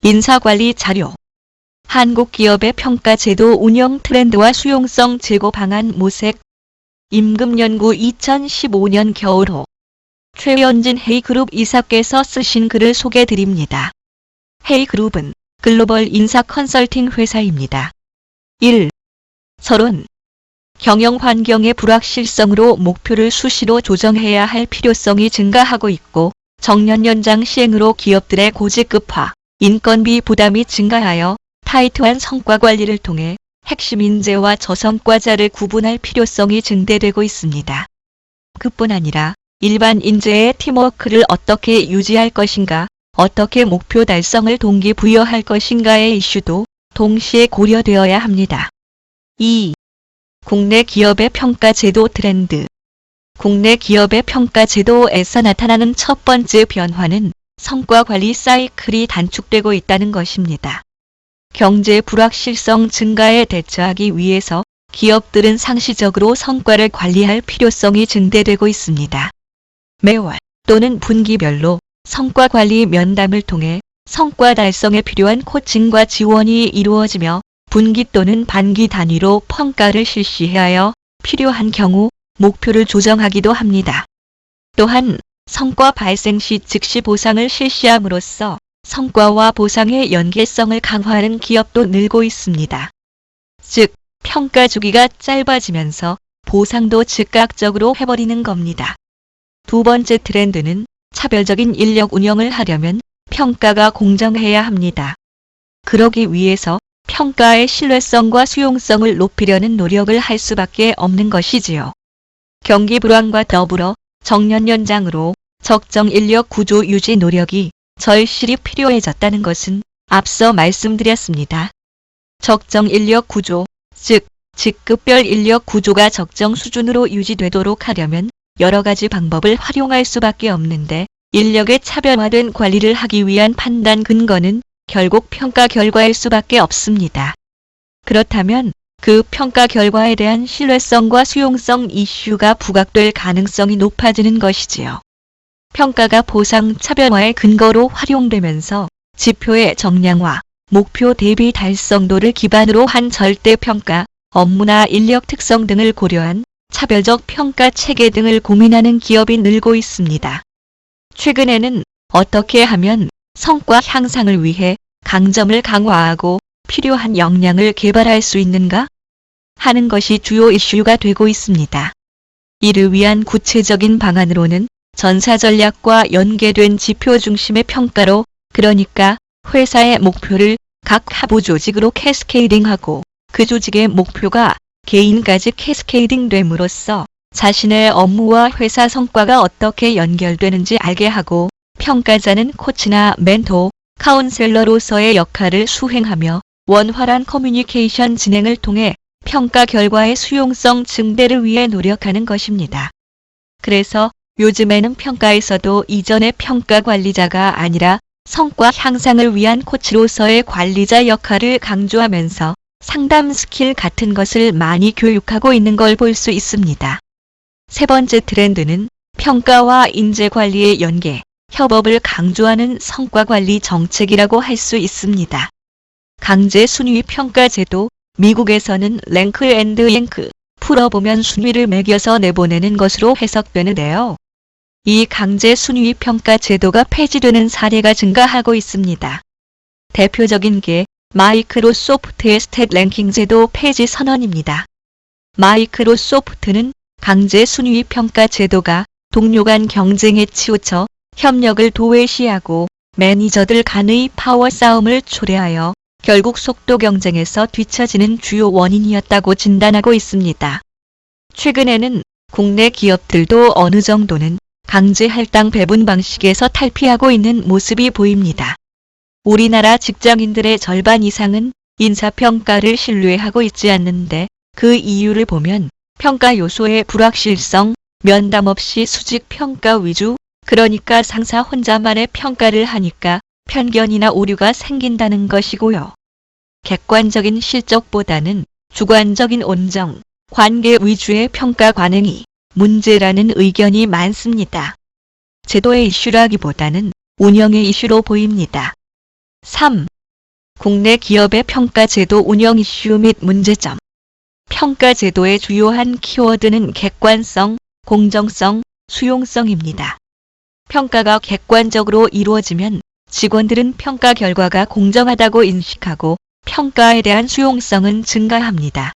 인사관리 자료. 한국 기업의 평가제도 운영 트렌드와 수용성 제고 방안 모색. 임금연구 2015년 겨울호. 최현진 헤이그룹 이사께서 쓰신 글을 소개드립니다. 헤이그룹은 글로벌 인사 컨설팅 회사입니다. 1. 서론. 경영 환경의 불확실성으로 목표를 수시로 조정해야 할 필요성이 증가하고 있고 정년 연장 시행으로 기업들의 고지급화, 인건비 부담이 증가하여 타이트한 성과 관리를 통해 핵심 인재와 저성과자를 구분할 필요성이 증대되고 있습니다. 그뿐 아니라 일반 인재의 팀워크를 어떻게 유지할 것인가, 어떻게 목표 달성을 동기부여할 것인가의 이슈도 동시에 고려되어야 합니다. 2. 국내 기업의 평가제도 트렌드. 국내 기업의 평가제도에서 나타나는 첫 번째 변화는 성과관리 사이클이 단축되고 있다는 것입니다. 경제 불확실성 증가에 대처하기 위해서 기업들은 상시적으로 성과를 관리할 필요성이 증대되고 있습니다. 매월 또는 분기별로 성과관리 면담을 통해 성과 달성에 필요한 코칭과 지원이 이루어지며 분기 또는 반기 단위로 평가를 실시하여 필요한 경우 목표를 조정하기도 합니다. 또한 성과 발생 시 즉시 보상을 실시함으로써 성과와 보상의 연계성을 강화하는 기업도 늘고 있습니다. 즉, 평가 주기가 짧아지면서 보상도 즉각적으로 해버리는 겁니다. 두 번째 트렌드는 차별적인 인력 운영을 하려면 평가가 공정해야 합니다. 그러기 위해서 평가의 신뢰성과 수용성을 높이려는 노력을 할 수밖에 없는 것이지요. 경기 불황과 더불어 정년 연장으로 적정 인력 구조 유지 노력이 절실히 필요해졌다는 것은 앞서 말씀드렸습니다. 적정 인력 구조, 즉 직급별 인력 구조가 적정 수준으로 유지되도록 하려면 여러 가지 방법을 활용할 수밖에 없는데 인력의 차별화된 관리를 하기 위한 판단 근거는 결국 평가 결과일 수밖에 없습니다. 그렇다면 그 평가 결과에 대한 신뢰성과 수용성 이슈가 부각될 가능성이 높아지는 것이지요. 평가가 보상 차별화의 근거로 활용되면서 지표의 정량화, 목표 대비 달성도를 기반으로 한 절대평가, 업무나 인력 특성 등을 고려한 차별적 평가 체계 등을 고민하는 기업이 늘고 있습니다. 최근에는 어떻게 하면 성과 향상을 위해 강점을 강화하고 필요한 역량을 개발할 수 있는가? 하는 것이 주요 이슈가 되고 있습니다. 이를 위한 구체적인 방안으로는 전사 전략과 연계된 지표 중심의 평가로, 그러니까 회사의 목표를 각 하부 조직으로 캐스케이딩하고 그 조직의 목표가 개인까지 캐스케이딩됨으로써 자신의 업무와 회사 성과가 어떻게 연결되는지 알게 하고 평가자는 코치나 멘토, 카운셀러로서의 역할을 수행하며 원활한 커뮤니케이션 진행을 통해 평가 결과의 수용성 증대를 위해 노력하는 것입니다. 그래서 요즘에는 평가에서도 이전의 평가 관리자가 아니라 성과 향상을 위한 코치로서의 관리자 역할을 강조하면서 상담 스킬 같은 것을 많이 교육하고 있는 걸 볼 수 있습니다. 세 번째 트렌드는 평가와 인재 관리의 연계, 협업을 강조하는 성과관리 정책이라고 할 수 있습니다. 강제 순위 평가 제도, 미국에서는 랭크 앤드 앵크, 풀어보면 순위를 매겨서 내보내는 것으로 해석되는데요. 이 강제 순위 평가 제도가 폐지되는 사례가 증가하고 있습니다. 대표적인 게 마이크로소프트의 스탯 랭킹 제도 폐지 선언입니다. 마이크로소프트는 강제 순위 평가 제도가 동료 간 경쟁에 치우쳐 협력을 도외시하고 매니저들 간의 파워 싸움을 초래하여 결국 속도 경쟁에서 뒤처지는 주요 원인이었다고 진단하고 있습니다. 최근에는 국내 기업들도 어느 정도는 강제 할당 배분 방식에서 탈피하고 있는 모습이 보입니다. 우리나라 직장인들의 절반 이상은 인사평가를 신뢰하고 있지 않는데 그 이유를 보면 평가 요소의 불확실성, 면담 없이 수직 평가 위주, 그러니까 상사 혼자만의 평가를 하니까 편견이나 오류가 생긴다는 것이고요. 객관적인 실적보다는 주관적인 온정, 관계 위주의 평가 관행이 문제라는 의견이 많습니다. 제도의 이슈라기보다는 운영의 이슈로 보입니다. 3. 국내 기업의 평가제도 운영 이슈 및 문제점. 평가제도의 주요한 키워드는 객관성, 공정성, 수용성입니다. 평가가 객관적으로 이루어지면 직원들은 평가 결과가 공정하다고 인식하고 평가에 대한 수용성은 증가합니다.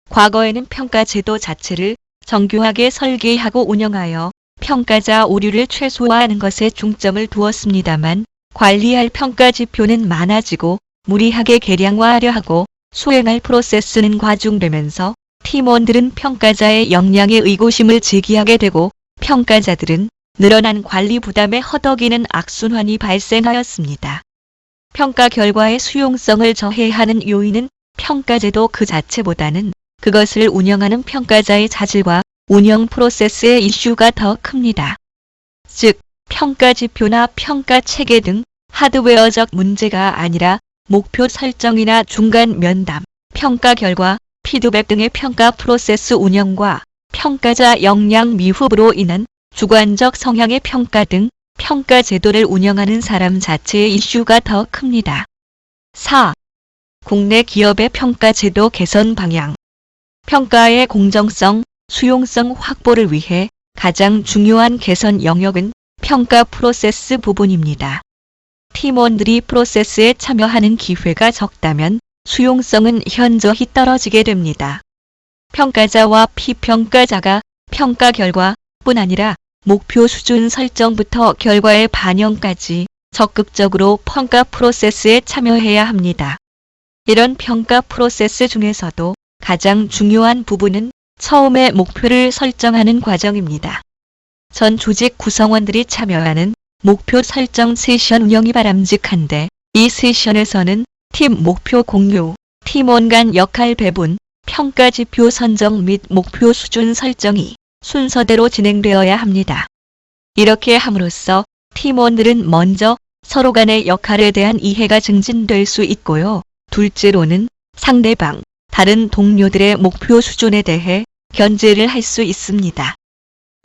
과거에는 평가제도 자체를 정교하게 설계하고 운영하여 평가자 오류를 최소화하는 것에 중점을 두었습니다만 관리할 평가 지표는 많아지고 무리하게 계량화하려 하고 수행할 프로세스는 과중되면서 팀원들은 평가자의 역량에 의구심을 제기하게 되고 평가자들은 늘어난 관리 부담에 허덕이는 악순환이 발생하였습니다. 평가 결과의 수용성을 저해하는 요인은 평가제도 그 자체보다는 그것을 운영하는 평가자의 자질과 운영 프로세스의 이슈가 더 큽니다. 즉, 평가 지표나 평가 체계 등 하드웨어적 문제가 아니라 목표 설정이나 중간 면담, 평가 결과, 피드백 등의 평가 프로세스 운영과 평가자 역량 미흡으로 인한 주관적 성향의 평가 등 평가 제도를 운영하는 사람 자체의 이슈가 더 큽니다. 4. 국내 기업의 평가 제도 개선 방향. 평가의 공정성, 수용성 확보를 위해 가장 중요한 개선 영역은 평가 프로세스 부분입니다. 팀원들이 프로세스에 참여하는 기회가 적다면 수용성은 현저히 떨어지게 됩니다. 평가자와 피평가자가 평가 결과뿐 아니라 목표 수준 설정부터 결과의 반영까지 적극적으로 평가 프로세스에 참여해야 합니다. 이런 평가 프로세스 중에서도 가장 중요한 부분은 처음에 목표를 설정하는 과정입니다. 전 조직 구성원들이 참여하는 목표 설정 세션 운영이 바람직한데 이 세션에서는 팀 목표 공유, 팀원 간 역할 배분, 평가 지표 선정 및 목표 수준 설정이 순서대로 진행되어야 합니다. 이렇게 함으로써 팀원들은 먼저 서로 간의 역할에 대한 이해가 증진될 수 있고요. 둘째로는 상대방, 다른 동료들의 목표 수준에 대해 견제를 할 수 있습니다.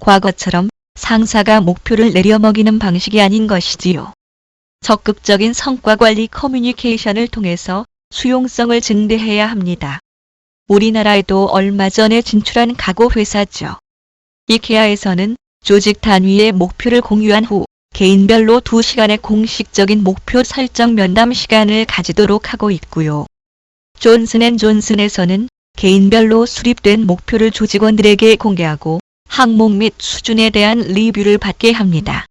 과거처럼 상사가 목표를 내려먹이는 방식이 아닌 것이지요. 적극적인 성과관리 커뮤니케이션을 통해서 수용성을 증대해야 합니다. 우리나라에도 얼마 전에 진출한 가구 회사죠. 이케아에서는 조직 단위의 목표를 공유한 후 개인별로 2시간의 공식적인 목표 설정 면담 시간을 가지도록 하고 있고요. 존슨앤존슨에서는 개인별로 수립된 목표를 조직원들에게 공개하고 항목 및 수준에 대한 리뷰를 받게 합니다.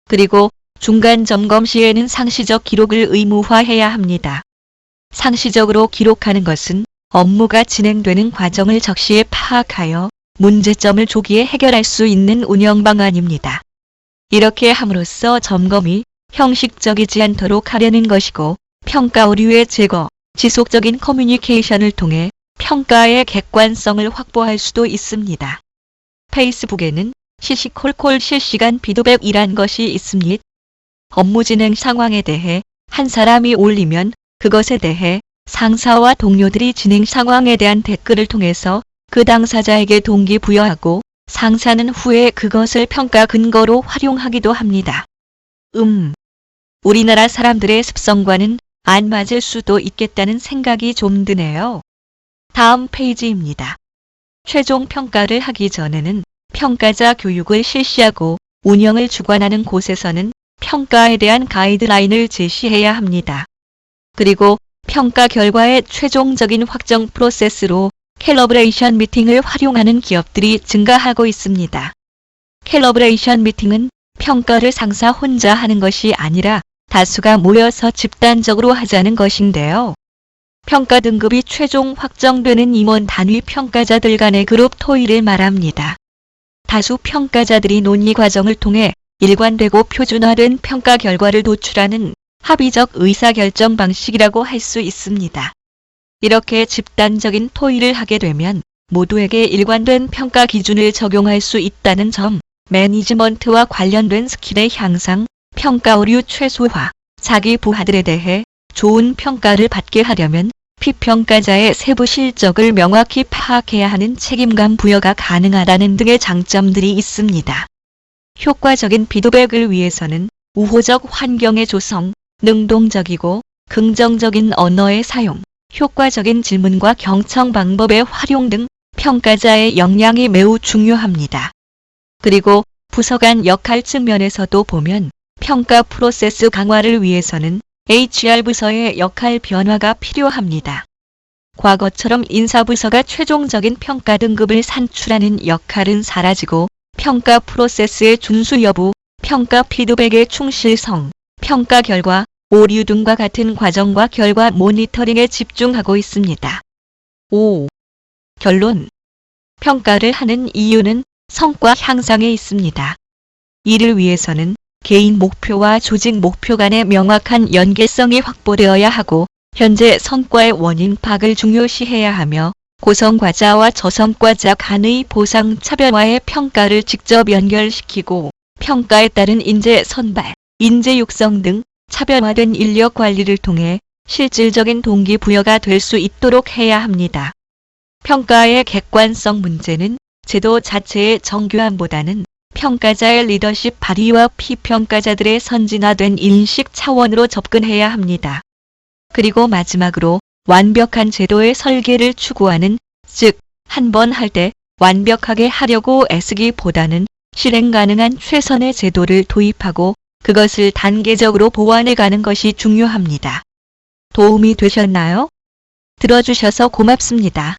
그리고 중간 점검 시에는 상시적 기록을 의무화해야 합니다. 상시적으로 기록하는 것은 업무가 진행되는 과정을 적시에 파악하여 문제점을 조기에 해결할 수 있는 운영 방안입니다. 이렇게 함으로써 점검이 형식적이지 않도록 하려는 것이고 평가 오류의 제거, 지속적인 커뮤니케이션을 통해 평가의 객관성을 확보할 수도 있습니다. 페이스북에는 시시콜콜 실시간 피드백이란 것이 있습니다. 업무 진행 상황에 대해 한 사람이 올리면 그것에 대해 상사와 동료들이 진행 상황에 대한 댓글을 통해서 그 당사자에게 동기부여하고 상사는 후에 그것을 평가 근거로 활용하기도 합니다. 우리나라 사람들의 습성과는 안 맞을 수도 있겠다는 생각이 좀 드네요. 다음 페이지입니다. 최종 평가를 하기 전에는 평가자 교육을 실시하고 운영을 주관하는 곳에서는 평가에 대한 가이드라인을 제시해야 합니다. 그리고 평가 결과의 최종적인 확정 프로세스로 캘러브레이션 미팅을 활용하는 기업들이 증가하고 있습니다. 캘러브레이션 미팅은 평가를 상사 혼자 하는 것이 아니라 다수가 모여서 집단적으로 하자는 것인데요. 평가 등급이 최종 확정되는 임원 단위 평가자들 간의 그룹 토의를 말합니다. 다수 평가자들이 논의 과정을 통해 일관되고 표준화된 평가 결과를 도출하는 합의적 의사결정 방식이라고 할 수 있습니다. 이렇게 집단적인 토의를 하게 되면 모두에게 일관된 평가 기준을 적용할 수 있다는 점, 매니지먼트와 관련된 스킬의 향상, 평가 오류 최소화, 자기 부하들에 대해 좋은 평가를 받게 하려면 피평가자의 세부 실적을 명확히 파악해야 하는 책임감 부여가 가능하다는 등의 장점들이 있습니다. 효과적인 피드백을 위해서는 우호적 환경의 조성, 능동적이고 긍정적인 언어의 사용, 효과적인 질문과 경청 방법의 활용 등 평가자의 역량이 매우 중요합니다. 그리고 부서 간 역할 측면에서도 보면 평가 프로세스 강화를 위해서는 HR부서의 역할 변화가 필요합니다. 과거처럼 인사부서가 최종적인 평가 등급을 산출하는 역할은 사라지고 평가 프로세스의 준수 여부, 평가 피드백의 충실성, 평가 결과, 오류 등과 같은 과정과 결과 모니터링에 집중하고 있습니다. 5. 결론. 평가를 하는 이유는 성과 향상에 있습니다. 이를 위해서는 개인 목표와 조직 목표 간의 명확한 연계성이 확보되어야 하고 현재 성과의 원인 파악을 중요시해야 하며 고성과자와 저성과자 간의 보상 차별화의 평가를 직접 연결시키고 평가에 따른 인재 선발, 인재 육성 등 차별화된 인력 관리를 통해 실질적인 동기부여가 될 수 있도록 해야 합니다. 평가의 객관성 문제는 제도 자체의 정교함보다는 평가자의 리더십 발휘와 피평가자들의 선진화된 인식 차원으로 접근해야 합니다. 그리고 마지막으로 완벽한 제도의 설계를 추구하는, 즉, 한 번 할 때 완벽하게 하려고 애쓰기보다는 실행 가능한 최선의 제도를 도입하고 그것을 단계적으로 보완해 가는 것이 중요합니다. 도움이 되셨나요? 들어주셔서 고맙습니다.